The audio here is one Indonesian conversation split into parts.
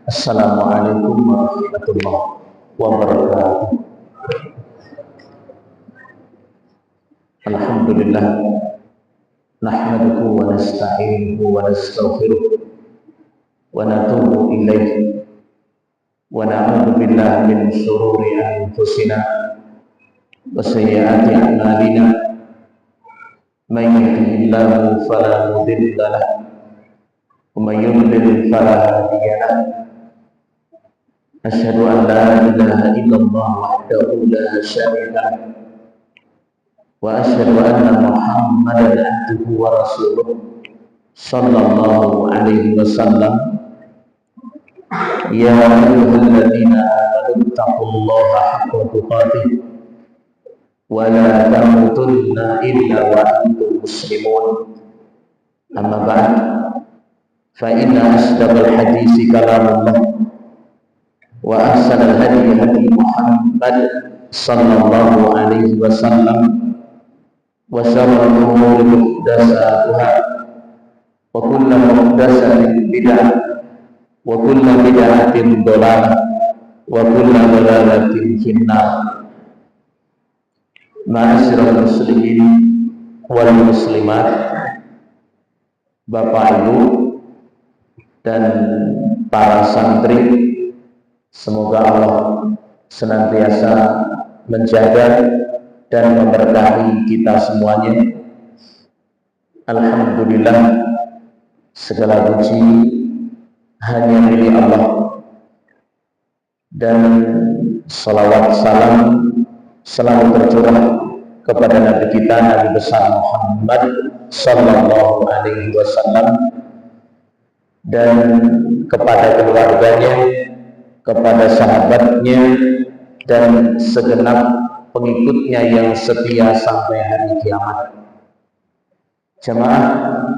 Assalamualaikum warahmatullahi wabarakatuh. Alhamdulillah, nahmaduhu wa nasta'inuhu wa nastaghfiruh wa natubu ilaihi wa na'udzu billahi min shururi anfusina wa sayyiati a'malina. May yahdihillahu fala mudilla lahu wa may yudlil fala hadiya lahu. Asyhadu an la ilaha illallah wahdahu la syarika lahu wa asyhadu anna Muhammadan abduhu wa rasuluh sallallahu alaihi wasallam. Ya ayyuhalladzina amanu taqullaha haqqa tuqatih wa la tamutunna illa wa antum muslimun. Amma ba'd, fa inna asdaqal hadisi kalamullah wa ahsanal hadi hadi Muhammad sallallahu alaihi wasallam wa syarrul umuri muhdatsatuha wa kullu muhdatsatin bid'ah wa kullu bid'atin dhalalah wa kullu dhalalatin finnar. Ma'asyiral muslimin wal muslimat, Bapak Ibu dan para santri, semoga Allah senantiasa menjaga dan memberkahi kita semuanya. Alhamdulillah, segala puji hanya milik Allah, dan salawat salam selalu tercurah kepada Nabi kita, Nabi besar Muhammad sallallahu alaihi wasallam, dan kepada keluarganya, kepada sahabatnya, dan segenap pengikutnya yang setia sampai hari kiamat. Jamaah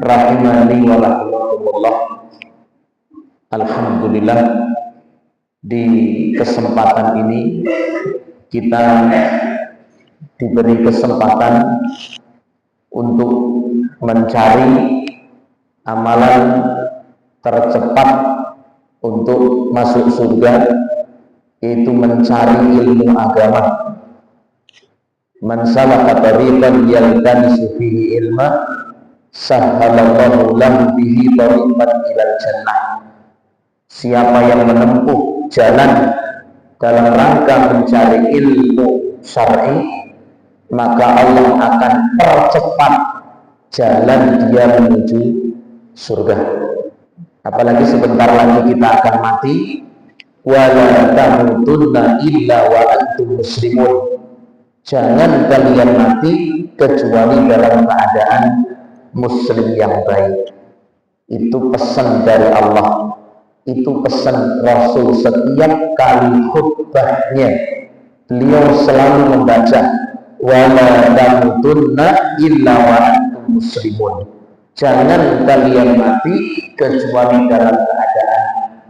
rahimani wa rahimakumullah. Alhamdulillah, di kesempatan ini kita diberi kesempatan untuk mencari amalan tercepat untuk masuk surga, yaitu mencari ilmu agama. Man salaka tariqan yaltamisu fihi ilma sahhalallahu lahu bihi tariqan ilal jannah. Siapa yang menempuh jalan dalam rangka mencari ilmu syar'i, maka Allah akan percepat jalan dia menuju surga. Apalagi sebentar lagi kita akan mati. Wala tamutunna illa wa antum muslimun. Jangan kalian mati kecuali dalam keadaan muslim yang baik. Itu pesan dari Allah, itu pesan Rasul. Setiap kali khutbahnya beliau selalu membaca wala tamutunna illa wa antum muslimun. Jangan kalian mati kecuali dalam keadaan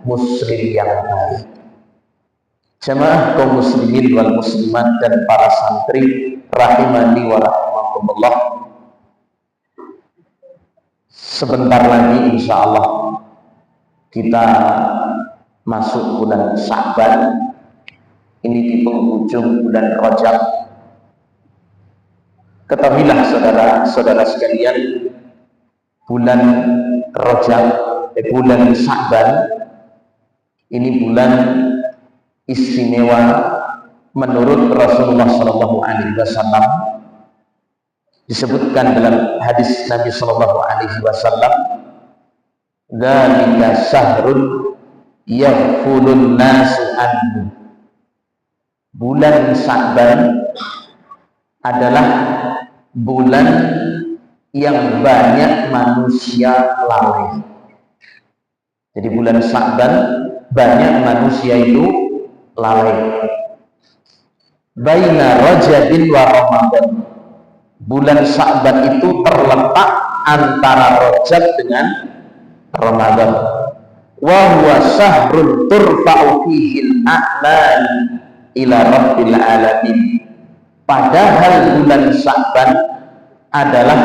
muslim yang baik. Jamaah kaum muslimin wal muslimat dan para santri rahimani wa rahimakumullah. Sebentar lagi insya Allah kita masuk bulan Sya'ban. Ini di penghujung bulan Rajab. Ketahuilah saudara-saudara sekalian, bulan Rajab, bulan Sya'ban ini bulan istimewa menurut Rasulullah Shallallahu Alaihi Wasallam. Disebutkan dalam hadis Nabi Shallallahu Alaihi Wasallam, "Dzalika syahrun yaghfulun nasu anhu." Bulan Sya'ban adalah bulan yang banyak manusia lalai. Jadi bulan Sya'ban banyak manusia itu lalai. Baina Rajabin wa Ramadan. Bulan Sya'ban itu terletak antara Rajab dengan Ramadan. Wa huwa syahrun turfa'u fihi al-a'mal ila rabbil alamin. Padahal bulan Sya'ban adalah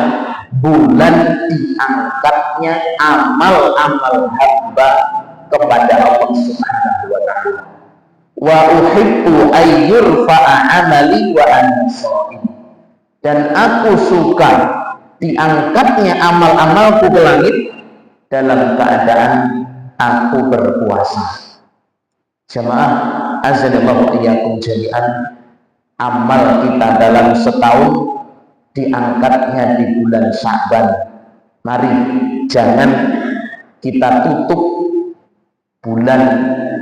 bulan diangkatnya amal-amal hamba kepada Allah Subhanahu wa taala. Wa uhibbu ayyurfa'a amali wa ana shaim. Dan aku suka diangkatnya amal-amalku ke langit dalam keadaan aku berpuasa. Jamaah azanallahu iyyakum jami'an, amal kita dalam setahun diangkatnya di bulan Sya'ban. Mari jangan kita tutup bulan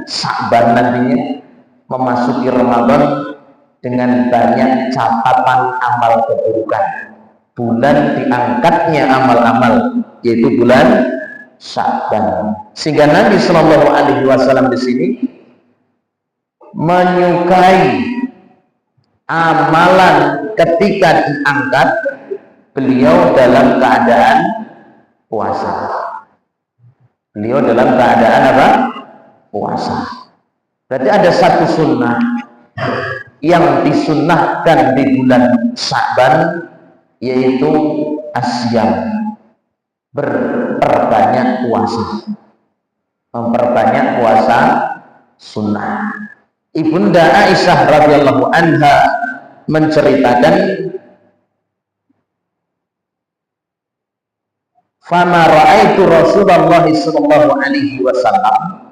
Sya'ban nantinya memasuki Ramadan dengan banyak catatan amal keburukan. Bulan diangkatnya amal-amal yaitu bulan Sya'ban. Sehingga Nabi Shallallahu Alaihi Wasallam di sini menyukai amalan ketika diangkat beliau dalam keadaan puasa. Beliau dalam keadaan apa? Puasa. Berarti ada satu sunnah yang disunnahkan di bulan Sya'ban, yaitu asyam, berperbanyak puasa, memperbanyak puasa sunnah. Ibunda Aisyah radhiyallahu anha menceritakan, fama ra'aitu Rasulullah sallallahu alaihi wasallam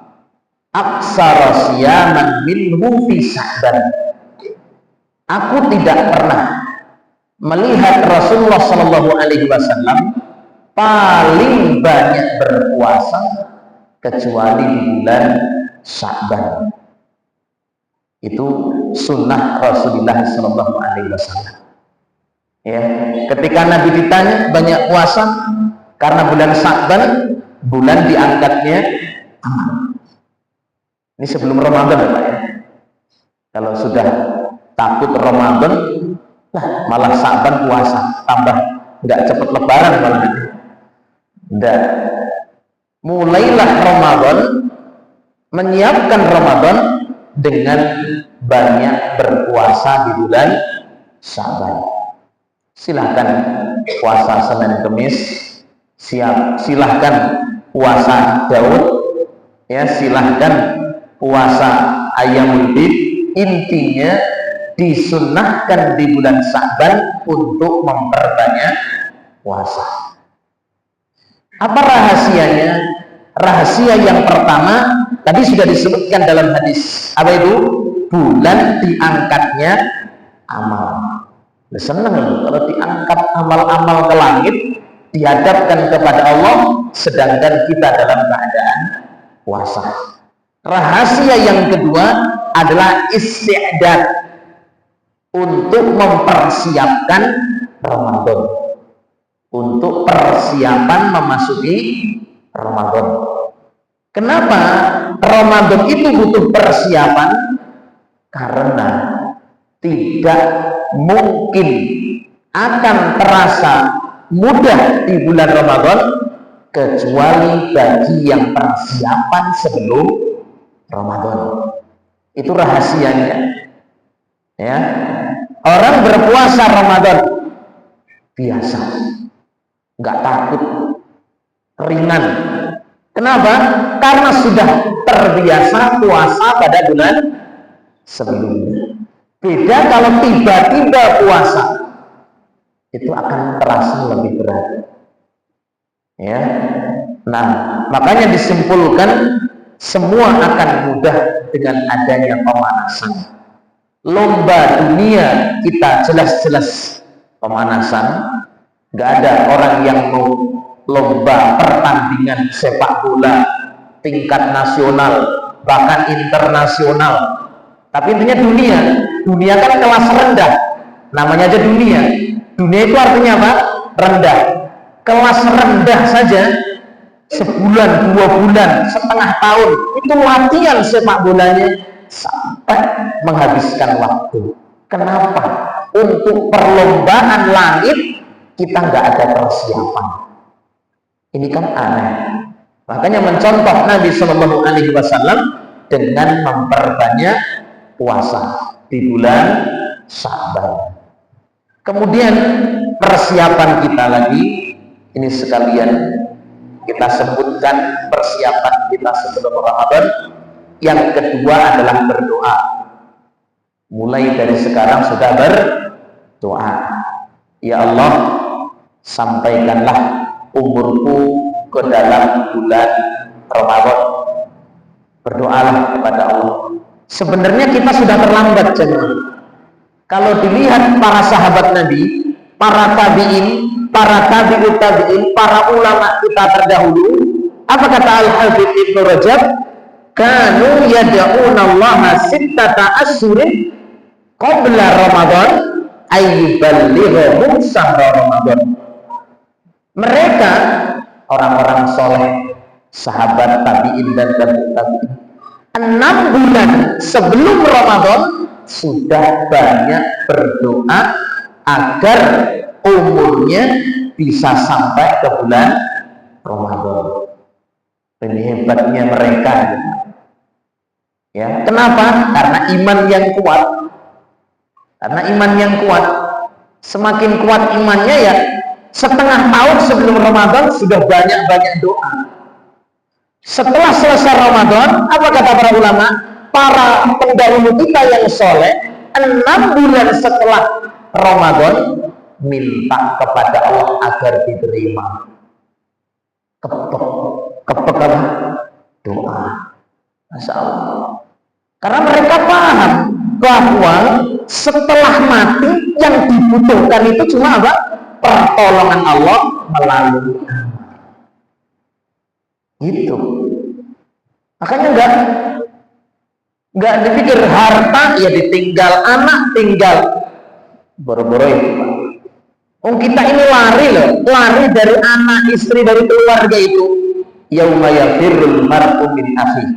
aksara siyaman minhu fi Sya'ban. Aku tidak pernah melihat Rasulullah sallallahu alaihi wasallam paling banyak berpuasa kecuali di bulan Sya'ban. Itu sunnah Rasulullah sallallahu alaihi wasallam. Ya, ketika Nabi ditanya banyak puasa karena bulan Sya'ban, bulan diangkatnya amal. Ini sebelum Ramadan, Pak ya. Kalau sudah takut Ramadan, nah malah Sya'ban puasa, tambah nggak cepet lebaran malah. Dan mulailah Ramadan, menyiapkan Ramadan dengan banyak berpuasa di bulan Sya'ban. Silahkan puasa Senin Kemis, silahkan puasa Daud, ya silahkan puasa Ayyamul Bid. Intinya disunnahkan di bulan Sya'ban untuk memperbanyak puasa. Apa rahasianya? Rahasia yang pertama tadi sudah disebutkan dalam hadis. Apa itu? Bulan diangkatnya amal. Senang kalau diangkat amal-amal ke langit, dihadapkan kepada Allah, sedangkan kita dalam keadaan puasa. Rahasia yang kedua adalah isti'dad, untuk mempersiapkan Ramadan, untuk persiapan memasuki Ramadan. Kenapa Ramadan itu butuh persiapan? Karena tidak mungkin akan terasa mudah di bulan Ramadan kecuali bagi yang persiapan sebelum Ramadan. Itu rahasianya. Ya, orang berpuasa Ramadan biasa, nggak takut, ringan. Kenapa? Karena sudah terbiasa puasa pada bulan sebelumnya. Beda kalau tiba-tiba puasa, itu akan terasa lebih berat. Ya, nah makanya disimpulkan semua akan mudah dengan adanya pemanasan. Lomba dunia kita jelas-jelas pemanasan. Nggak ada orang yang mau lomba pertandingan sepak bola tingkat nasional bahkan internasional. Tapi intinya dunia kan kelas rendah, namanya aja dunia. Dunia itu artinya apa? Rendah. Kelas rendah saja sebulan, 2 bulan, setengah tahun itu latihan sepak bolanya sampai menghabiskan waktu. Kenapa? Untuk perlombaan langit kita nggak ada persiapan. Ini kan aneh. Makanya mencontoh Nabi Shallallahu Alaihi Wasallam dengan memperbanyak puasa di bulan Sya'ban. Kemudian persiapan kita lagi ini sekalian, kita sebutkan persiapan kita sebelum Ramadan. Yang kedua adalah berdoa. Mulai dari sekarang sudah berdoa. Ya Allah, sampaikanlah umurku ke dalam bulan Ramadan. Berdoalah kepada Allah. Sebenarnya kita sudah terlambat, jemaah. Kalau dilihat para sahabat Nabi, para tabi'in, para tabi'ut tabi'in, para ulama kita terdahulu, apa kata Al-Hafidz Ibnu Rajab? Kanu yad'una Allah sittata asyhurin qabla Ramadan ayyuballighahum syahra Ramadan. Mereka orang-orang soleh, sahabat tabi'in dan tabi'in, 6 bulan sebelum Ramadan sudah banyak berdoa agar umurnya bisa sampai ke bulan Ramadan. Ini hebatnya mereka. Ya, kenapa? Karena iman yang kuat. Karena iman yang kuat. Semakin kuat imannya ya, setengah tahun sebelum Ramadan sudah banyak-banyak doa. Setelah selesai Ramadan, apa kata para ulama? Para pendahulu kita yang soleh, 6 bulan setelah Ramadan minta kepada Allah agar diterima. Kepek apa? Doa. Masya Allah. Karena mereka paham bahwa setelah mati yang dibutuhkan itu cuma apa? Pertolongan Allah melalui itu. Makanya enggak dipikir harta ya ditinggal, anak tinggal, boro-boro itu. Kita ini lari dari anak, istri, dari keluarga itu. Yauma yafirrul mar'u min akhihi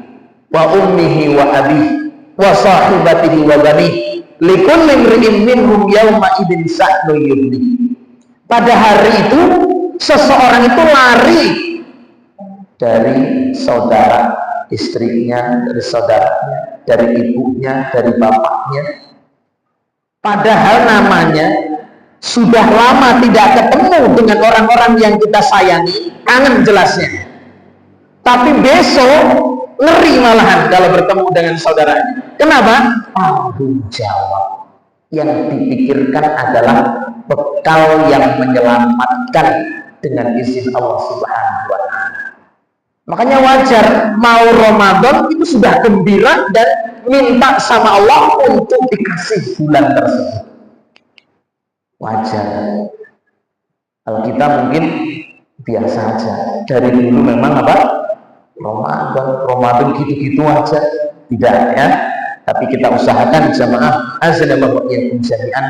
wa ummihi wa abihi wa sahibatihi wa banihi likulli imri'in minhum yauma idzin sha'nu yughnihi. Pada hari itu seseorang itu lari dari saudara istrinya, dari saudaranya, dari ibunya, dari bapaknya. Padahal namanya sudah lama tidak ketemu dengan orang-orang yang kita sayangi, kangen jelasnya. Tapi besok ngeri malahan kalau bertemu dengan saudaranya. Kenapa? Tanggung jawab. Yang dipikirkan adalah bekal yang menyelamatkan dengan izin Allah Subhanahu wa Ta'ala. Makanya wajar mau Ramadan itu sudah gembira dan minta sama Allah untuk dikasih bulan tersebut. Wajar. Kalau kita mungkin biasa aja. Dari dulu memang apa? Ramadan gitu-gitu aja. Tidak ya. Tapi kita usahakan jamaah azanallahu iyyakum jami'an,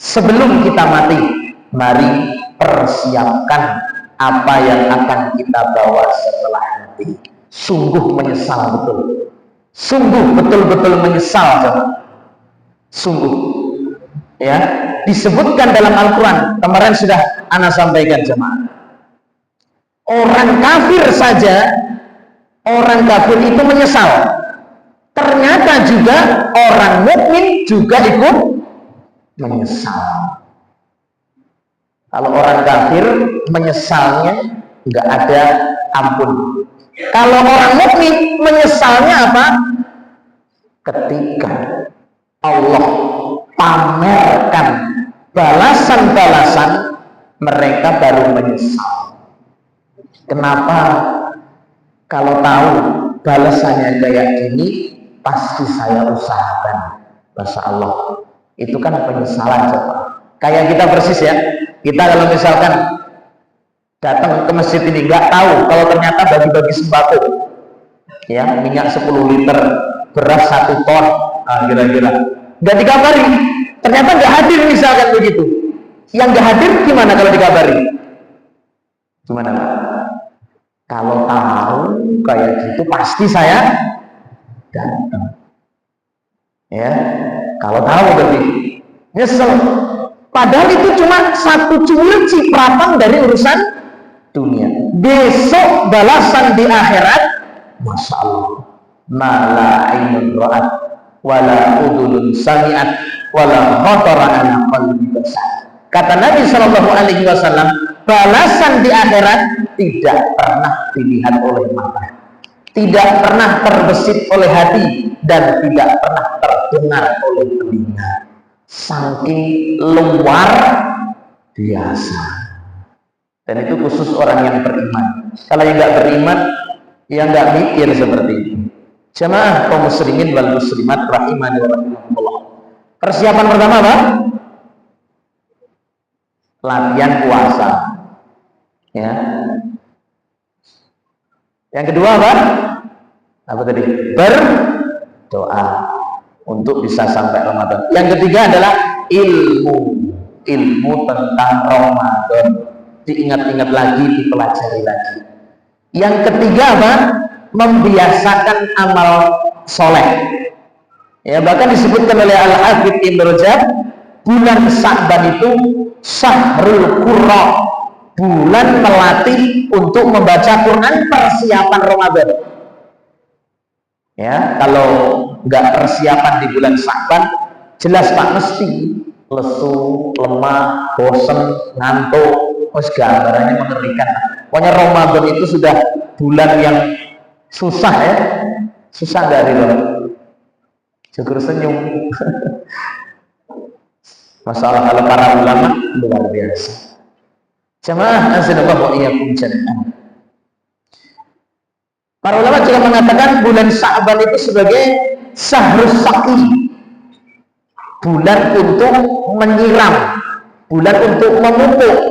sebelum kita mati, mari persiapkan apa yang akan kita bawa setelah mati. Sungguh menyesal betul. Sungguh betul-betul menyesal jamaah. Sungguh. Ya, disebutkan dalam Al-Quran, kemarin sudah ana sampaikan jemaah. Orang kafir saja, orang kafir itu menyesal. Ternyata juga orang mukmin juga ikut menyesal. Kalau orang kafir menyesalnya nggak ada ampun. Kalau orang mukmin menyesalnya apa? Ketika Allah pamerkan balasan-balasan, mereka baru menyesal. Kenapa? Kalau tahu balasannya kayak gini, pasti saya usahakan. Masya Allah, itu kan penyesalan coba. Kayak kita persis ya. Kita kalau misalkan datang ke masjid ini nggak tahu kalau ternyata bagi-bagi sembako, ya minyak 10 liter, beras 1 ton, kira-kira nggak dikabari, ternyata nggak hadir misalkan begitu. Yang nggak hadir gimana kalau dikabari? Gimana Pak? Kalau tahu kayak gitu pasti saya datang. Ya, kalau tahu berarti nyesel. Padahal itu cuma satu cuil cipratan dari urusan dunia. Besok balasan di akhirat, masya Allah, mala ainun ra'at, wala udhunun sami'at, wala khatara ala qalbi basar. Kata Nabi Shallallahu Alaihi Wasallam, balasan di akhirat tidak pernah dilihat oleh mata, tidak pernah terbesit oleh hati, dan tidak pernah terdengar oleh telinga. Saking luar biasa. Dan itu khusus orang yang beriman. Kalau yang nggak beriman, yang nggak mikir seperti itu. Jamaah kaum muslimin wal muslimat rahimani wa rahimakumullah. Persiapan pertama apa? Latihan puasa. Ya. Yang kedua apa? Apa tadi? Berdoa untuk bisa sampai Ramadan. Yang ketiga adalah ilmu tentang Ramadan. Diingat-ingat lagi, dipelajari lagi. Yang ketiga apa? Membiasakan amal soleh. Ya, bahkan disebutkan oleh Al-Hafidz Ibnu Rajab, bulan Sya'ban itu syahrul qurra, bulan melatih untuk membaca Quran, persiapan Ramadan. Ya, kalau nggak persiapan di bulan Sya'ban, jelas Pak mesti lesu, lemah, bosen, ngantuk, gambarannya mengerikan. Pokoknya Ramadan itu sudah bulan yang susah ya, susah nggak Ridho? Syukur senyum. Masalah kalau para ulama luar biasa. Jamaah azanallahu wa iyyakum jami'an. Para ulama juga mengatakan bulan Sya'ban itu sebagai syahrus saqi, bulan untuk menyiram, bulan untuk memupuk.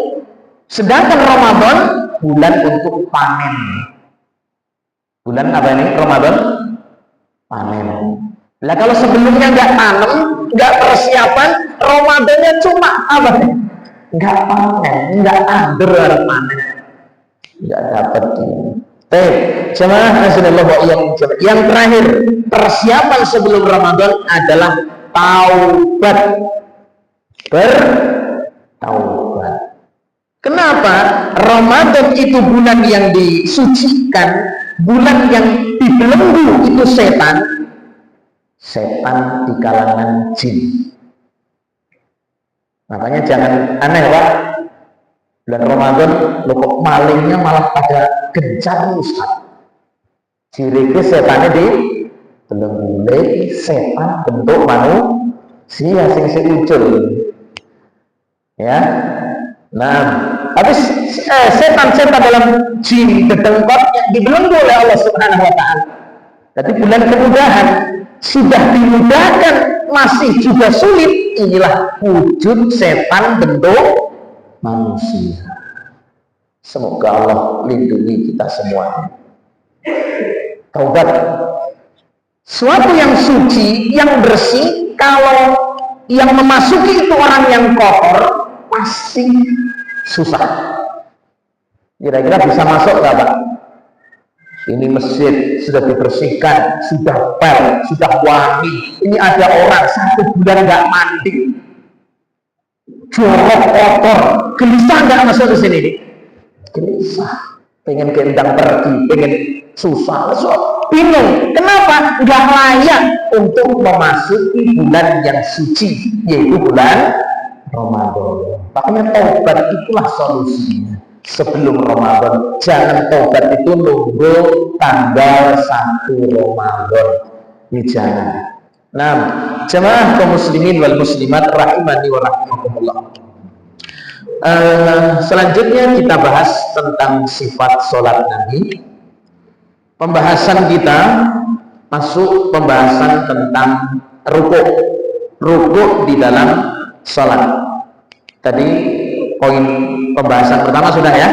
Sedangkan Ramadan bulan untuk panen. Bulan apa ini? Ramadan panen. Lah kalau sebelumnya nggak tanam, nggak persiapan, Ramadannya cuma apa nih? Nggak panen, nggak under panen, nggak dapat. Jemaah azanallahu wa iyyakum. Yang terakhir, persiapan sebelum Ramadan adalah taubat. Bertaubat. Kenapa? Ramadan itu bulan yang disucikan, bulan yang dibelenggu itu setan di kalangan jin. Makanya jangan aneh Pak, bulan Ramadan lo kok malingnya malah pada gencar Ustaz. Ciri setannya di belenggu, setan bentuk manusia sing seujul. Ya. Nah, habis setan-setan dalam jin gedengkot yang dibelenggu oleh Allah Subhanahu wa taala. Jadi bulan kemudahan, sudah dimudahkan masih juga sulit, inilah wujud setan bentuk manusia. Semoga Allah lindungi kita semua. Taubat, suatu yang suci, yang bersih. Kalau yang memasuki itu orang yang kotor, pasti susah. Kira-kira bisa masuk nggak Pak? Ini masjid sudah dibersihkan, sudah pel, sudah wangi. Ini ada orang 1 bulan nggak mandi, jorok, kotor, gelisah nggak masuk ke sini? Gelisah, pengen gendang pergi, pengen susah, bingung. Kenapa? Nggak layak untuk memasuki bulan yang suci, yaitu bulan Ramadan. Makanya taubat itulah solusinya. Sebelum Ramadan, jangan taubat itu nunggu tanggal 1 Ramadan. Ini jangan. Nah, jemaah kaum muslimin wal muslimat rahimani wa rahimakumullah. Selanjutnya kita bahas tentang sifat sholat Nabi. Pembahasan kita masuk pembahasan tentang rukuk di dalam sholat. Tadi poin pembahasan pertama sudah ya,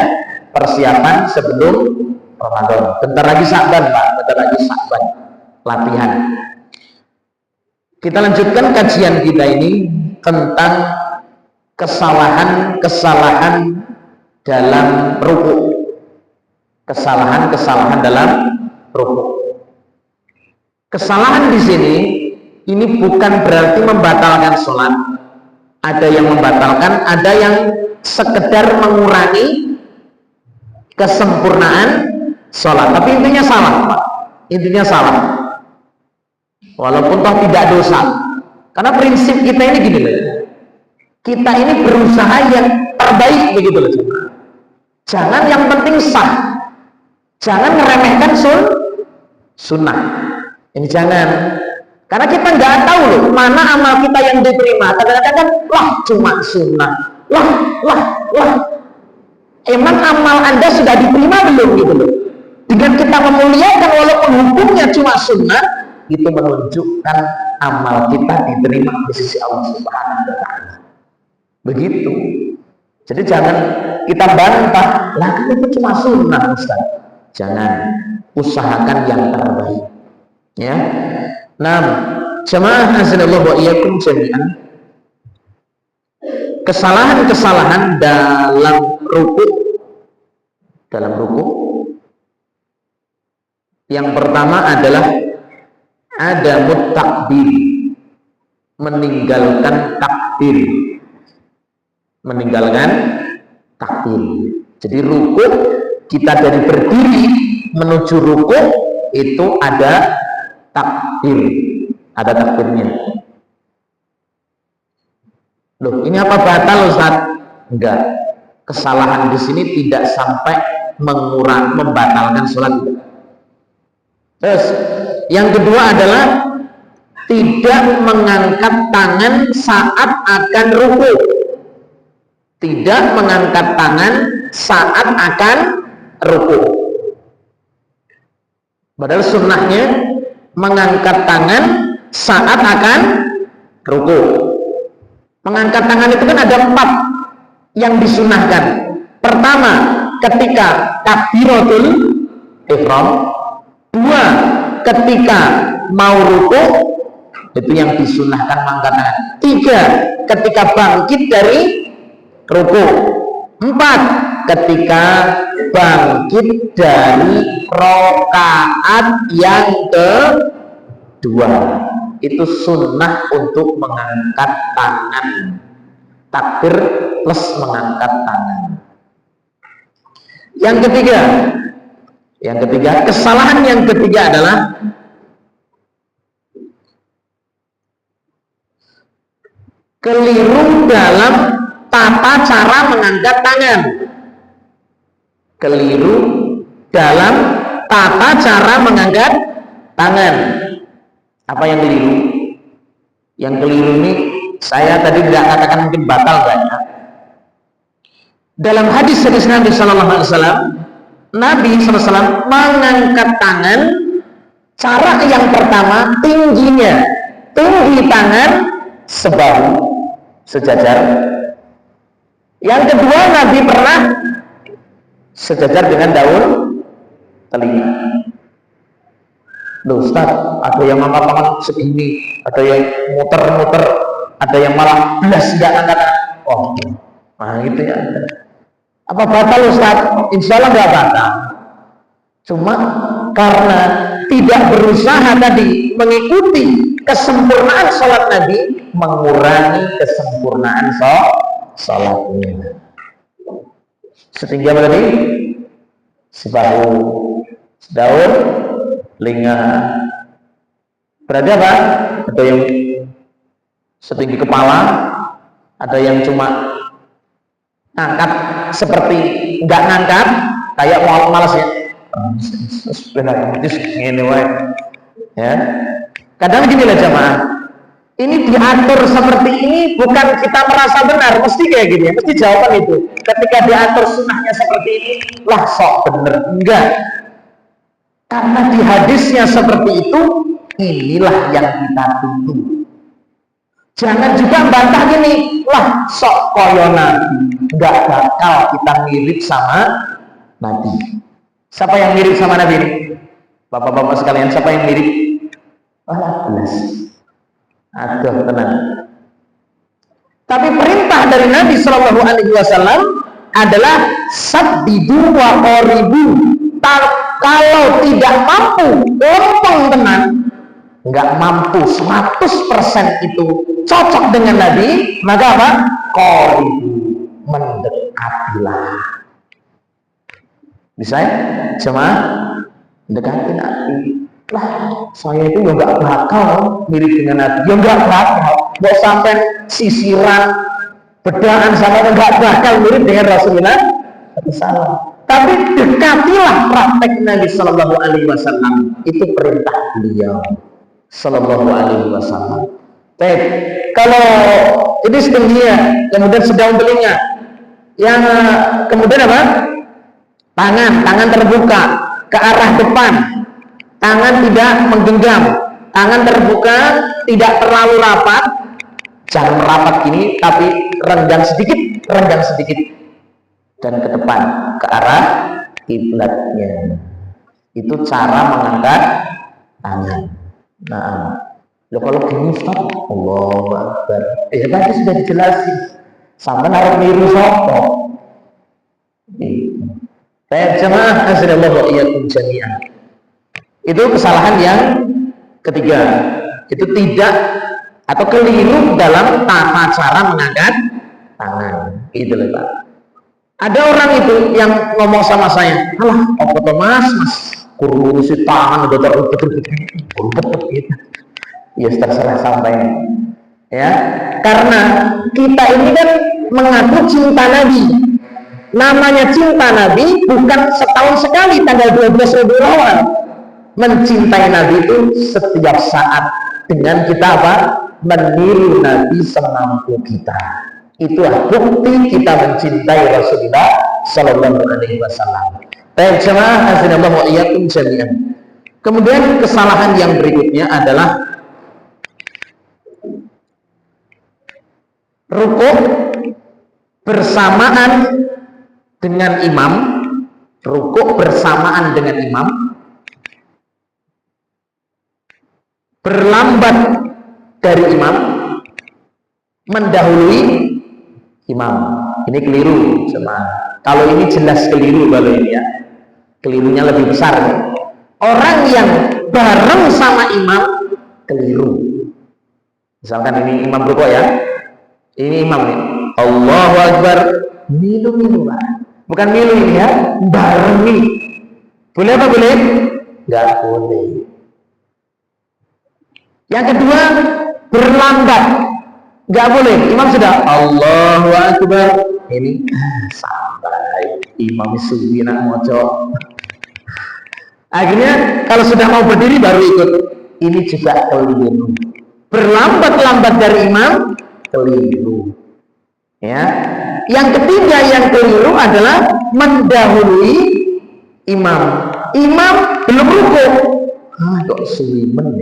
persiapan sebelum Ramadan. Bentar lagi Sya'ban Pak, bentar lagi Sya'ban, latihan. Kita lanjutkan kajian kita ini tentang kesalahan dalam rukuk. Kesalahan dalam rukuk. Kesalahan di sini ini bukan berarti membatalkan sholat. Ada yang membatalkan, ada yang sekedar mengurangi kesempurnaan sholat. Tapi intinya salah Pak. Intinya salah. Walaupun toh tidak dosa. Karena prinsip kita ini gini loh. Kita ini berusaha yang terbaik begitu loh. Jangan yang penting sah. Jangan meremehkan sunnah. Ini jangan. Karena kita nggak tahu loh mana amal kita yang diterima. Kadang-kadang kan, lah cuma sunnah. Lah. Emang amal Anda sudah diterima belum gitu loh? Dengan kita memuliakan walaupun hukumnya cuma sunnah, itu menunjukkan amal kita diterima di sisi Allah Subhanahu wa Ta'ala. Begitu. Jadi jangan kita bantah, lah kan itu cuma sunnah Ustaz. Jangan, usahakan yang terbaik. Ya. Nah, jamaah azanallahu wa iyyakum jami'an. Kesalahan-kesalahan dalam ruku. Yang pertama adalah ada takbir, meninggalkan takbir. Jadi ruku, kita dari berdiri menuju ruku itu ada takbir, ada takbirnya. Loh, ini apa batal Ustaz? Enggak. Kesalahan di sini tidak sampai membatalkan sholat. Terus, yang kedua adalah tidak mengangkat tangan saat akan ruku. Tidak mengangkat tangan saat akan ruku. Padahal sunnahnya mengangkat tangan saat akan ruku. Mengangkat tangan itu kan ada 4 yang disunahkan. Pertama, ketika takbiratul ihram. 2, ketika mau ruku, itu yang disunahkan mengangkat tangan. 3, ketika bangkit dari ruku. 4, ketika bangkit dari rakaat yang kedua. Itu sunnah untuk mengangkat tangan. Takbir plus mengangkat tangan. Yang ketiga, kesalahan yang ketiga adalah keliru dalam tata cara mengangkat tangan. Keliru dalam tata cara mengangkat tangan. Apa yang keliru? Yang keliru ini saya tadi tidak katakan mungkin batal banyak. Dalam hadis Nabi Sallallahu Alaihi Wasallam, Nabi SAW mengangkat tangan. Cara yang pertama, tinggi tangan sebahu, sejajar. Yang kedua, Nabi pernah sejajar dengan daun telinga. Loh Ustaz, ada yang angkat tangan segini, ada yang muter-muter, ada yang malah belas nggak angkat. Oh, nah gitu ya. Apa batal Ustaz? Insya Allah nggak batal. Cuma karena tidak berusaha tadi mengikuti kesempurnaan sholat Nabi, mengurangi kesempurnaan sholatnya. Setinggi apa tadi? Sebahu, daun telinga. Berarti apa? Ada yang setinggi kepala, ada yang cuma ngangkat seperti nggak ngangkat, kayak malas ya. Ya. Kadang gini lah jamaah, ini diatur seperti ini bukan kita merasa benar, mesti kayak gini ya, mesti jawaban itu. Ketika diatur sunnahnya seperti ini, lah sok bener, enggak. Karena di hadisnya seperti itu, inilah yang kita tunggu. Jangan juga bantah gini, lah sok koyo Nabi, enggak bakal kita mirip sama Nabi. Siapa yang mirip sama Nabi ini? Bapak-bapak sekalian, siapa yang mirip? Belas. Aduh, tenang. Tapi perintah dari Nabi Shallallahu Alaihi Wasallam adalah sabbidu wa qaribu. Kalau tidak mampu, lempeng tenang, nggak mampu 100% itu cocok dengan Nabi, maka apa? Qaribu, mendekatilah. Bisa ya? Cuma mendekati Nabi. Lah, saya itu ya nggak bakal mirip dengan Nabi. Ya nggak bakal. Mau sampai sisiran, bedaan sama nggak bakal mirip dengan Rasulullah Itu salah. Tapi dekatilah praktek Nabi Sallallahu Alaihi Wasallam. Itu perintah beliau Sallallahu Alaihi Wasallam. Baik, kalau ini setengahnya, kemudian sedang telinga, yang kemudian apa? Tangan terbuka ke arah depan, tangan tidak menggenggam, tangan terbuka, tidak terlalu rapat, jangan merapat gini, tapi renggang sedikit, dan ke depan, ke arah kiblatnya. Itu cara mengangkat tangan. Nah, kalau gini Ustaz, Allahu Akbar. Tadi sudah dijelasin. Sampai harus niru sopo. Baik jemaah azanallahu wa iyyakum jami'an. Itu kesalahan yang ketiga. Itu tidak atau keliru dalam tata cara mengangkat tangan. Itu loh Pak. Ada orang itu yang ngomong sama saya, "Alah, apa tuh Mas kurusi tangan udah terupet gitu." Ya terserah sampai. Ya, karena kita ini kan mengaku cinta Nabi. Namanya cinta Nabi bukan setahun sekali tanggal 12 Rabiul Awal. Mencintai Nabi itu setiap saat dengan kita apa? Meniru Nabi semampu kita. Itulah bukti kita mencintai Rasulullah Sallallahu Alaihi Wasallam. Baik jemaah azanallahu wa iyyakum jami'an. Kemudian kesalahan yang berikutnya adalah rukuk bersamaan dengan imam, rukuk bersamaan dengan imam, berlambat dari imam, mendahului imam. Ini keliru sama. Kalau ini jelas keliru kalau ini ya. Kelirunya lebih besar. Orang yang bareng sama imam keliru. Misalkan ini imam rukuk ya. Ini imam nih. Allahu Akbar. Milu Pak. Bukan milu ini ya, bareng nih. Boleh apa boleh? Enggak boleh. Yang kedua, berlambat. Enggak boleh. Imam sudah Allahu Akbar. Ini sampai imam suwi nak moco. Akhirnya kalau sudah mau berdiri baru ikut. Ini juga keliru. Berlambat-lambat dari imam keliru. Ya. Yang ketiga yang keliru adalah mendahului imam. Imam belum rukuk. Kok suwi men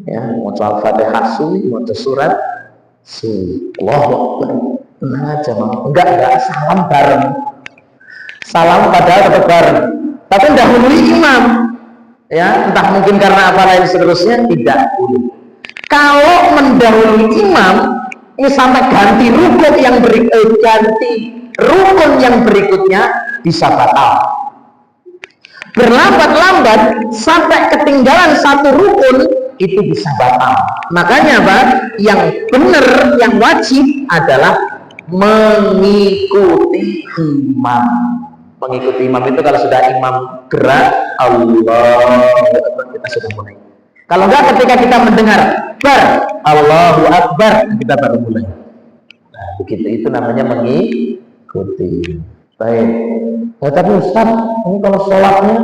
ya, mau Al-Fatihah suwi, mau surat suwi. Allahu Akbar. Tenang aja, enggak salam bareng. Salam padahal tetap bareng. Tapi mendahului imam. Ya, entah mungkin karena apa lain seterusnya tidak boleh. Kalau mendahului imam, ini sampai ganti rukun yang berikutnya bisa batal. Berlambat-lambat sampai ketinggalan satu rukun itu bisa batal. Makanya apa? Yang benar, yang wajib adalah mengikuti imam. Mengikuti imam itu kalau sudah imam gerak, Allah, kita sudah mulai. Kalau enggak, ketika kita mendengar Allahu Akbar, kita baru mulai. Nah, begitu itu namanya mengikuti. Baik. Tapi Ustaz, ini kalau sholatnya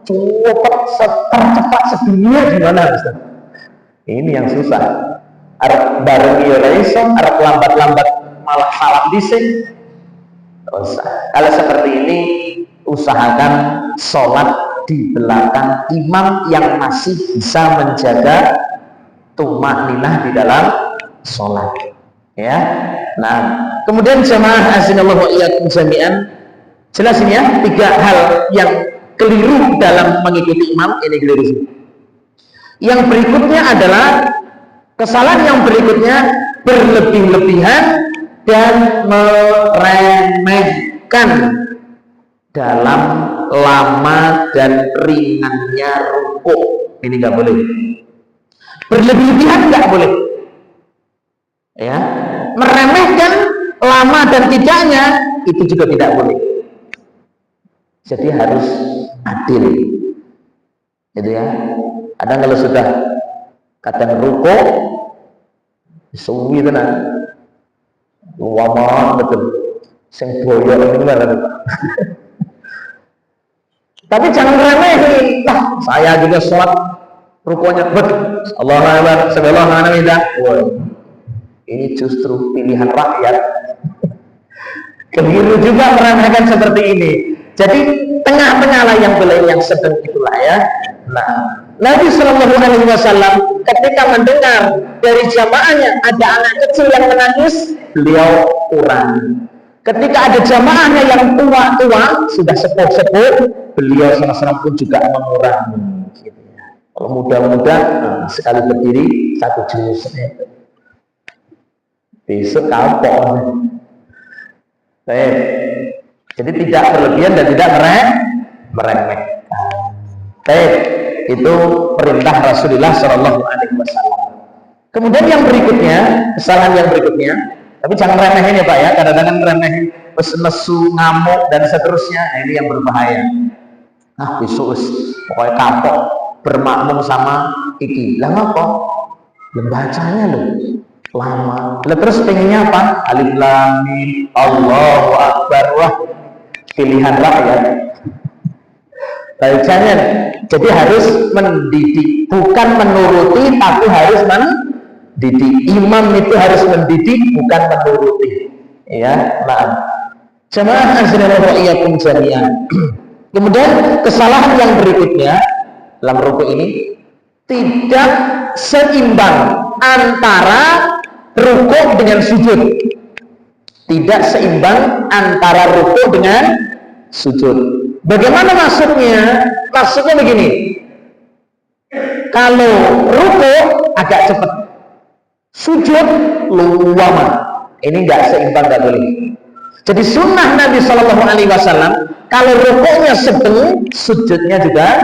cepat sedunia gimana Ustaz? Ini yang susah. Arep bareng iso, arep lambat-lambat malah salam dhisik. Kalau seperti ini, usahakan sholat di belakang imam yang masih bisa menjaga tumakninah di dalam sholat. Ya. Nah, kemudian jemaah azanallahu wa iyyakum jami'an, jelas ini ya, 3 hal yang keliru dalam mengikuti imam, ini keliru. Yang berikutnya adalah kesalahan yang berikutnya berlebih-lebihan dan meremehkan dalam lama dan ringannya rukuk. Ini nggak boleh. Berlebih-lebihan nggak boleh. Ya, meremehkan lama dan tidaknya itu juga tidak boleh. Jadi harus adil. Gitu ya. Kadang kalau sudah kadang rukuk suwi tenan. Lama betul. Sing boyok itu malah. Tapi jangan remehin. Nah, saya juga sholat rukunya Allahu Akbar, subhanallah. Ini justru pilihan rakyat. Keliru juga meremehkan seperti ini. Jadi tengah-tengah lah yang boleh, yang sedang itulah ya. Nah, Nabi Shallallahu Alaihi Wasallam ketika mendengar dari jamaahnya ada anak kecil yang menangis, beliau kurangi. Ketika ada jamaahnya yang tua-tua sudah sepuh-sepuh, beliau sama-sama pun juga mengurangi. Gitu ya. Kalau muda-muda sekali berdiri satu juz. Besok kapok. Jadi tidak berlebihan dan tidak meremehkan. Itu perintah Rasulullah Shallallahu Alaihi Wasallam. Kemudian yang berikutnya, kesalahan yang berikutnya, tapi jangan remehin ya Pak ya. Kadang-kadang remehin, nesu, ngamuk dan seterusnya. Nah, ini yang berbahaya. Nah besok pokoknya kapok bermakmum sama iki. Lah ngapa? Bacanya loh lama. Lah terus pengennya apa? Alif lam mim Allahu Akbar. Wah, pilihan rakyat. Bacanya jadi harus mendidik, bukan menuruti, tapi harus mendidik. Imam itu harus mendidik, bukan menuruti. Ya, maaf. Jamaah azza wa iyyakum jami'an. Kemudian kesalahan yang berikutnya dalam rukuk ini tidak seimbang antara rukuk dengan sujud. Tidak seimbang antara rukuk dengan sujud. Bagaimana maksudnya? Maksudnya begini. Kalau rukuk agak cepat, sujud lama. Ini nggak seimbang, nggak boleh. Jadi sunnah Nabi Shallallahu Alaihi Wasallam kalau rukuknya sedang, sujudnya juga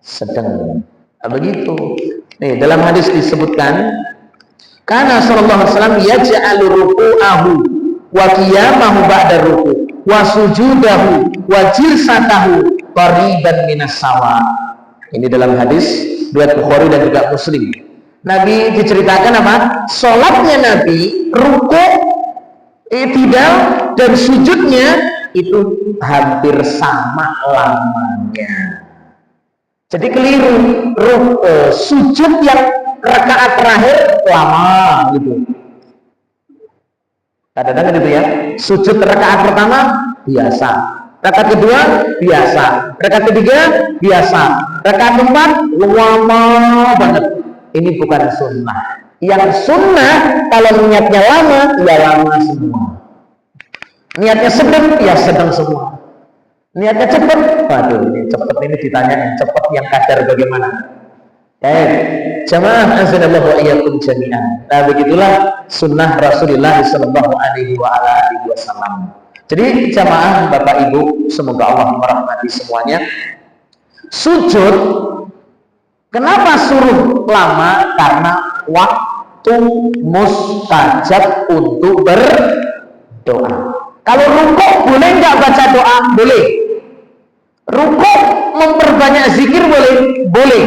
sedang. Nah, begitu. Nih dalam hadis disebutkan, karena Shallallahu Alaihi Wasallam yaj'alu ruku'ahu wa qiyamahu ba'da ruku' wa sujudahu wa jilsatahu qariban minas sawa. Ini dalam hadis riwayat Bukhari dan juga Muslim. Nabi diceritakan apa? Salatnya Nabi, rukuk, i'tidal dan sujudnya itu hampir sama lamanya. Jadi keliru, sujud yang rakaat terakhir lama gitu. Kadang-kadang gitu ya. Sujud rakaat pertama biasa, rakaat kedua biasa, rakaat ketiga biasa, rakaat keempat lama banget. Ini bukan sunnah. Yang sunnah kalau niatnya lama, ya lama semua. Niatnya sedang, ya sedang semua. Niatnya cepat, waduh ini cepat, ini ditanyain cepat yang kadar bagaimana? Jamaah azanallahu wa iyyakum jami'an. Nah begitulah sunnah Rasulullah sallallahu alaihi wasallam. Jadi jamaah Bapak Ibu, semoga Allah merahmati semuanya. Sujud kenapa suruh lama? Karena waktu mustajab untuk berdoa. Kalau rukuk boleh nggak baca doa? Boleh. Rukuk memperbanyak zikir boleh? Boleh.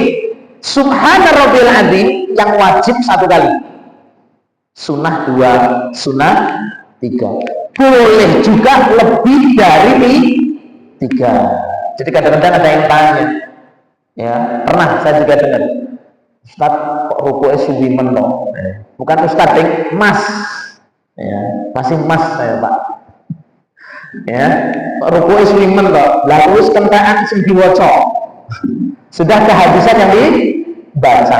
Subhana rabbil azim yang wajib 1 kali. Sunnah 2, sunnah 3. Boleh juga lebih dari 3. Jadi kadang-kadang ada yang tanya. Ya, pernah saya juga dengar. Ustaz kok rukuknya suwimen loh. Bukan Ustaz, Mas. Ya, masih Mas saya, Pak. Ya, rukuknya suwimen loh. Lah terus kentaan sing diwaca. Sudah kehabisan yang dibaca.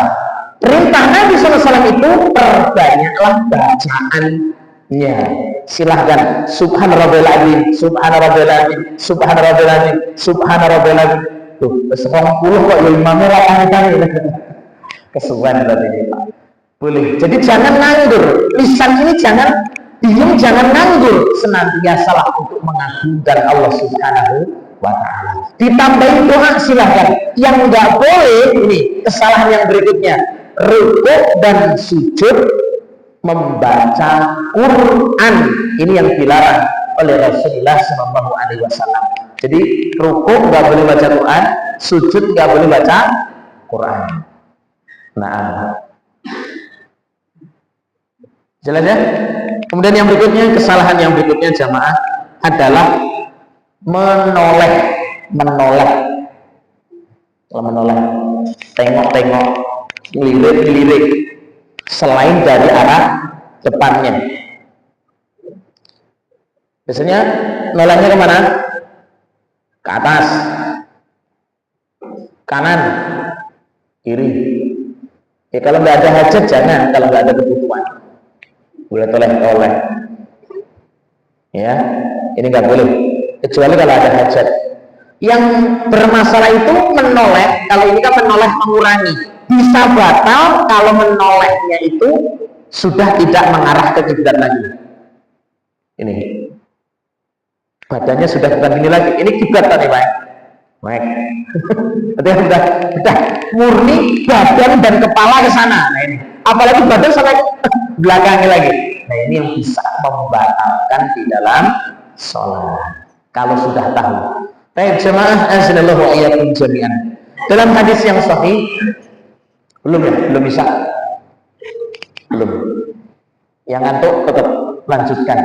Perintah Nabi SAW itu perbanyaklah bacaannya. Silahkan. Subhana rabbil azim, subhana rabbil azim, subhana rabbil azim, subhana rabbil azim. Tuh, 20 kok ya imamnya rakang-rakang. Kesuwen berarti ini Pak. Boleh. Jadi jangan nganggur. Lisan ini jangan diem, jangan nganggur. Senantiasalah untuk mengagungkan Allah Subhanahu wa ta'ala. Ditambahin doa silahkan. Yang nggak boleh ini kesalahan yang berikutnya, rukuk dan sujud membaca Quran. Ini yang dilarang oleh Rasulullah SAW. Jadi rukuk nggak boleh baca Quran, sujud nggak boleh baca Quran. Nah, jelas ya. Kemudian yang berikutnya, kesalahan yang berikutnya jamaah adalah menoleh. Kalau menoleh, tengok-tengok, ngelirik-ngelirik selain dari arah depannya. Biasanya nolehnya kemana? Ke atas, kanan, kiri. Ya kalau nggak ada hajat jangan, kalau nggak ada kebutuhan. Boleh toleh-toleh. Ya, ini nggak boleh. Kecuali kalau ada hajat. Yang bermasalah itu menoleh. Kalau ini kan menoleh mengurangi. Bisa batal kalau menolehnya itu sudah tidak mengarah ke kiblat lagi. Ini badannya sudah bukan ini lagi. Ini kiblat tadi, Pak. Baik. Udah murni badan dan kepala ke sana. Nah ini. Apalagi badan sampai belakangnya lagi. Nah ini yang bisa membatalkan di dalam sholat. Kalau sudah tahu. Baik jemaah azanallahu wa iyyakum jami'an. Dalam hadis yang sahih belum bisa. Belum. Yang ngantuk tetap lanjutkan.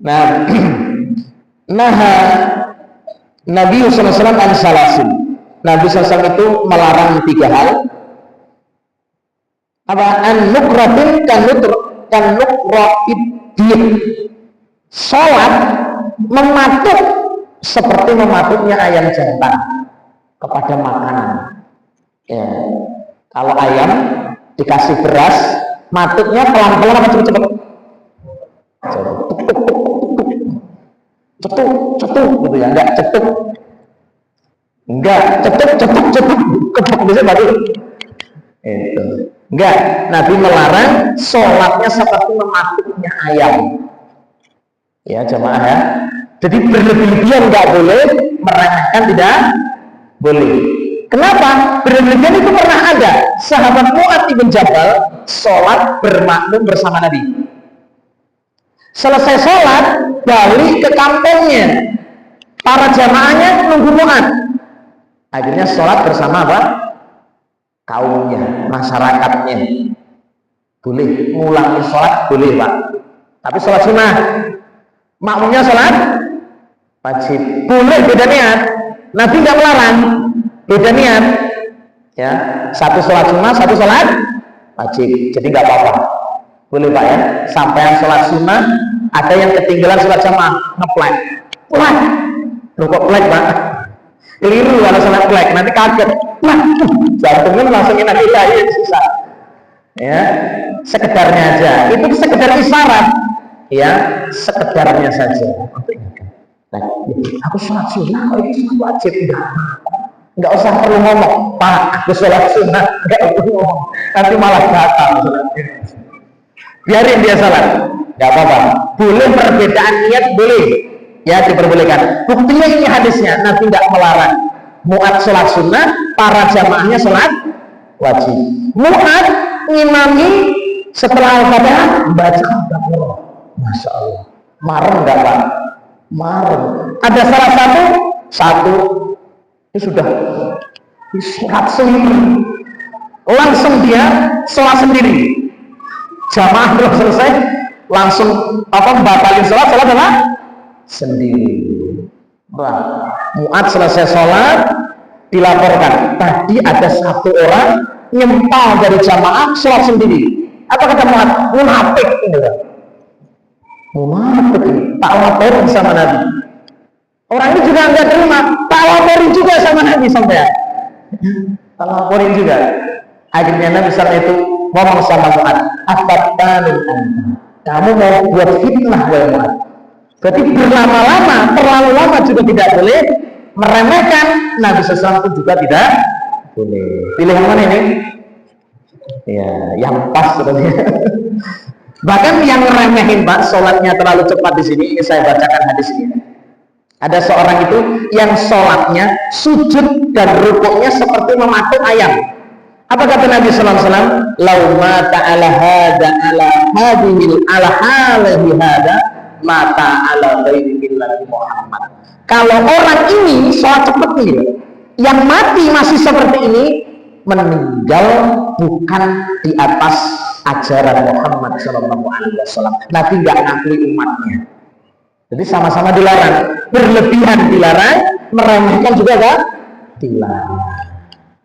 Nah, Nabi SAW an salasin. Nabi SAW itu melarang 3 hal. Apa? An nukratin kan nukraidin. Sholat mematuk seperti mematuknya ayam jantan kepada makanan. Ya. Kalau ayam dikasih beras, matuknya pelan-pelan apa cepet-cepet? Cetuk gitu ya, enggak cetuk. Enggak, cetuk, kepok bisa baru. Itu. Enggak, Nabi melarang sholatnya seperti mematuknya ayam. Ya jemaah ya. Jadi berlebihan enggak boleh, meremehkan tidak boleh. Kenapa? Berlebihan itu pernah ada. Sahabat Mu'adz bin Jabal sholat bermakmum bersama Nabi. Selesai sholat, balik ke kampungnya. Para jamaahnya nunggu Mu'adz. Akhirnya sholat bersama apa? Kaumnya, masyarakatnya. Boleh, ngulangi sholat boleh Pak. Tapi sholat sunnah. Makmumnya sholat wajib. Boleh beda niat. Nabi nggak melarang. Beda niat. Ya, satu sholat sunnah, satu sholat wajib. Jadi nggak apa-apa. Boleh Pak ya. Sampai sholat sunnah, ada yang ketinggalan sholat jamaah, ngeplek. Plek. Loh kok plek Pak? Keliru kalau sholat plek, nanti kaget. Nah, jantungnya langsung enak kita susah. Ya, sekedarnya aja. Itu sekedar isyarat. Ya, sekedarnya saja. Nah, aku sholat sunnah, aku sholat wajib enggak usah perlu ngomong, Pak, aku sholat sunnah, enggak perlu ngomong, nanti malah batal. Biarin dia sholat, enggak apa-apa. Boleh perbedaan niat, boleh, ya diperbolehkan. Buktinya ini hadisnya, Nabi enggak melarang. Mu'adz sholat sunnah, para jamaahnya sholat wajib. Mu'adz ngimami setelah Al-Fatihah baca Al-Fatihah. Masya Allah, marem enggak Pak? Marem. Ada salah satu ini sudah sholat sendiri, langsung dia sholat sendiri. Jamaah belum selesai, langsung batalin sholat apa? Sendiri. Wah, Mu'adz selesai sholat, dilaporkan tadi ada satu orang nyempal dari jamaah sholat sendiri. Apa kata Mu'adz? Munafik ini kan? Munafik, tak laporin sama Nabi. Orang ini juga nggak terima, tak laporin juga sama Nabi sampai. Tak laporin juga. Akhirnya Nabi SAW itu ngomong sama Mu'adz, afatanun anta, kamu mau buat fitnah wahai Mu'adz. Berarti berlama-lama, terlalu lama juga tidak boleh, meremehkan Nabi SAW pun juga tidak boleh. Pilih yang mana ini? Ya, yang pas sebenarnya. Bahkan yang ngeremehin Pak, sholatnya terlalu cepat di sini. Ini saya bacakan hadis ini. Ada seorang itu yang sholatnya sujud dan rukuknya seperti mematuk ayam. Apa kata Nabi Sallallahu Alaihi Wasallam? Lauma ta'ala hada ala hadihil ala halihi hada mata ala ghairillahi Muhammad. Kalau orang ini sholat cepat nih, yang mati masih seperti ini, meninggal bukan di atas ajaran Muhammad Sallallahu Alaihi Wasallam. Nabi nggak ngakui umatnya. Jadi sama-sama dilarang. Berlebihan dilarang, meremehkan juga kan? Dilarang.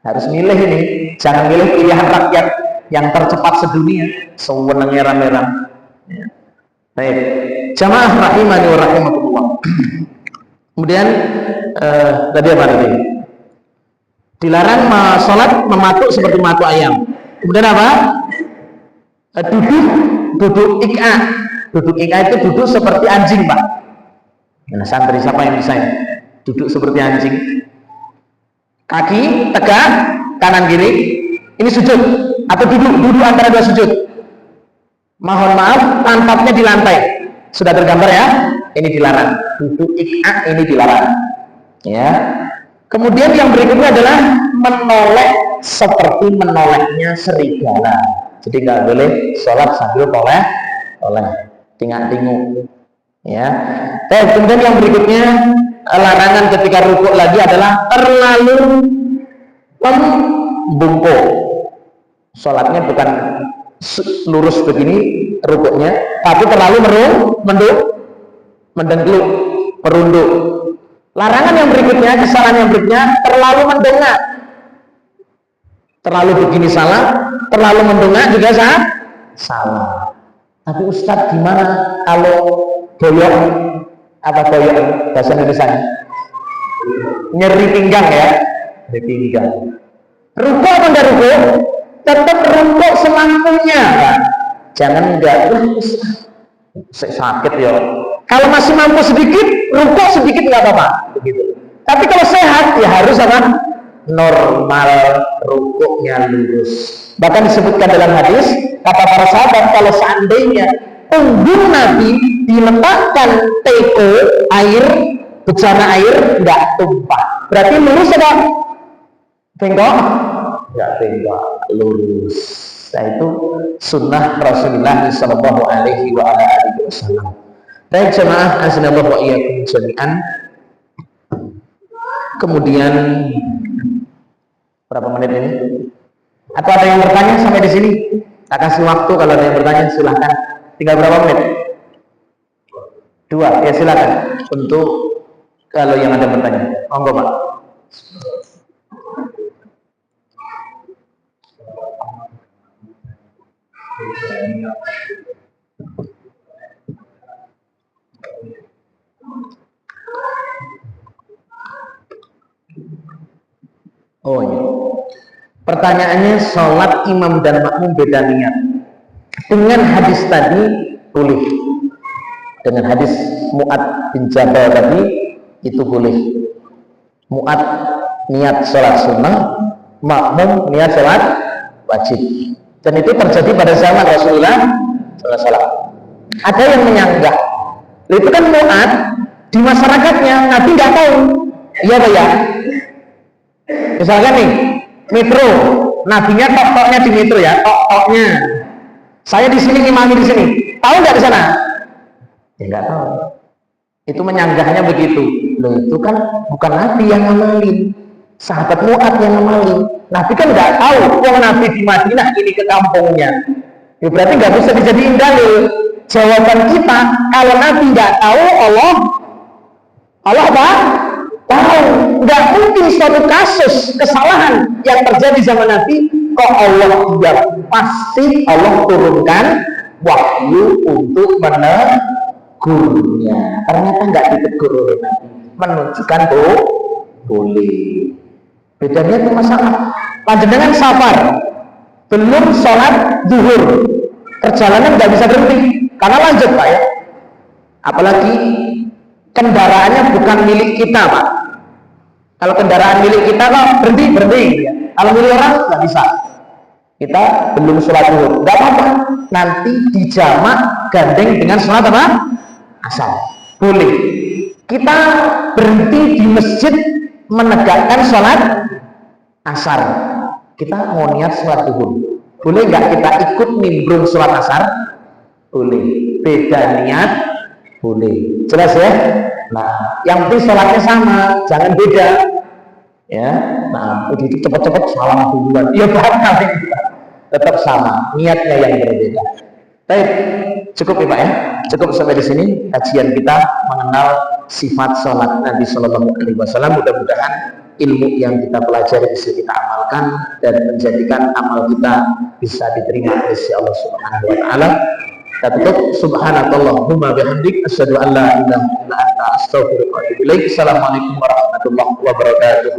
Harus milih ini. Jangan milih pilihan rakyat yang tercepat sedunia, sewenangnya rame-rame. Ya. Baik. Jamaah rahimani wa rahimakumullah. Kemudian tadi apa tadi? Dilarang sholat mematuk seperti mematuk ayam. Kemudian apa? Duduk ik'a. Duduk ik'a itu duduk seperti anjing, Pak. Nah, santri siapa yang bisa duduk seperti anjing? Kaki tegak, kanan kiri. Ini sujud atau duduk antara dua sujud. Mohon maaf, pantatnya di lantai. Sudah tergambar ya? Ini dilarang. Duduk ik'a ini dilarang. Ya. Kemudian yang berikutnya adalah menoleh seperti menolehnya serigala. Jadi nggak boleh sholat sambil oleh tingak-tinguk. Ya. Kemudian yang berikutnya larangan ketika rukuk lagi adalah terlalu membungkuk. Sholatnya bukan lurus begini rukuknya, tapi terlalu mendengkluk, merunduk. Larangan yang berikutnya, kesalahan yang berikutnya, terlalu mendongak. Terlalu begini salah, terlalu mendongak juga salah. Tapi Ustadz gimana kalau goyok? Apa goyok bahasa Indonesia? Nyeri pinggang ya, nyeri pinggang. Rukuk apa enggak rukuk? Tetap rukuk semampunya, Pak. Jangan enggak sakit ya. Kalau masih mampu sedikit, rukuk sedikit nggak apa-apa, begitu. Tapi kalau sehat ya harus apa? Normal, rukuknya lurus. Bahkan disebutkan dalam hadis, kata para sahabat, kalau seandainya punggung Nabi diletakkan teko air, bejana air nggak tumpah. Berarti lurus apa? Bengkok? Nggak bengkok, lurus. Nah itu sunnah Rasulullah Sallallahu Alaihi Wasallam. Baik jemaah azanallahu wa iyyakum jami'an. Kemudian berapa menit ini? Atau ada yang bertanya sampai di sini? Tak kasih waktu, kalau ada yang bertanya silahkan. Tinggal berapa menit? 2, ya silahkan. Untuk kalau yang ada bertanya. Monggo Pak. Oh iya. Pertanyaannya, sholat imam dan makmum beda niat. Dengan hadis tadi boleh. Dengan hadis Mu'ad bin Jabal tadi itu boleh. Mu'ad niat sholat sunnah, makmum niat sholat wajib. Dan itu terjadi pada zaman Rasulullah SAW. Ada yang menyanggah. Itu kan Mu'ad di masyarakatnya Nabi nggak tahu. Iya Pak ya. Misalkan nih, metro, nabinya tok-toknya di metro ya, tok-toknya. Saya di sini, imami di sini. Tahu nggak di sana? Ya nggak tahu. Itu menyanggahnya begitu. Loh itu kan bukan Nabi yang ngamalin, sahabat Mu'ad yang ngamalin. Nabi kan nggak tahu. Wong Nabi di Madinah ini ke kampungnya. Ya berarti nggak bisa dijadiin dalil. Jawaban kita, kalau Nabi nggak tahu, Allah apa? Tahu. Nggak mungkin suatu kasus kesalahan yang terjadi zaman Nabi kok Allah tidak, pasti Allah turunkan wahyu untuk menegurnya. Ternyata nggak ditegur oleh Nabi, menunjukkan boleh. Bedanya itu masalah panjenengan safar, belum sholat zuhur, perjalanan nggak bisa berhenti karena lanjut Pak ya. Apalagi kendaraannya bukan milik kita Pak. Kalau kendaraan milik kita kok berhenti ya. Kalau milik orang nggak bisa. Kita belum sholat zuhur, nggak apa-apa. Nanti dijamak gandeng dengan sholat apa? Asar. Boleh. Kita berhenti di masjid menegakkan sholat asar. Kita mau niat sholat zuhur. Boleh nggak kita ikut nimbrung sholat asar? Boleh. Beda niat, boleh. Jelas ya? Nah, yang penting sholatnya sama, jangan beda. Ya, nah, begitu cepet-cepet salam duluan. Ya batal, tetap sama, niatnya yang berbeda. Baik, cukup ya Pak ya. Cukup sampai di sini kajian kita mengenal sifat salat Nabi Shallallahu Alaihi Wasallam. Mudah-mudahan ilmu yang kita pelajari bisa kita amalkan dan menjadikan amal kita bisa diterima oleh Allah Subhanahu Wa Taala. Kita tutup subhanakallahumma bihamdik asyhadu an la ilaha illa anta astaghfiruka wa atubu ilaik. Assalamualaikum warahmatullahi wabarakatuh.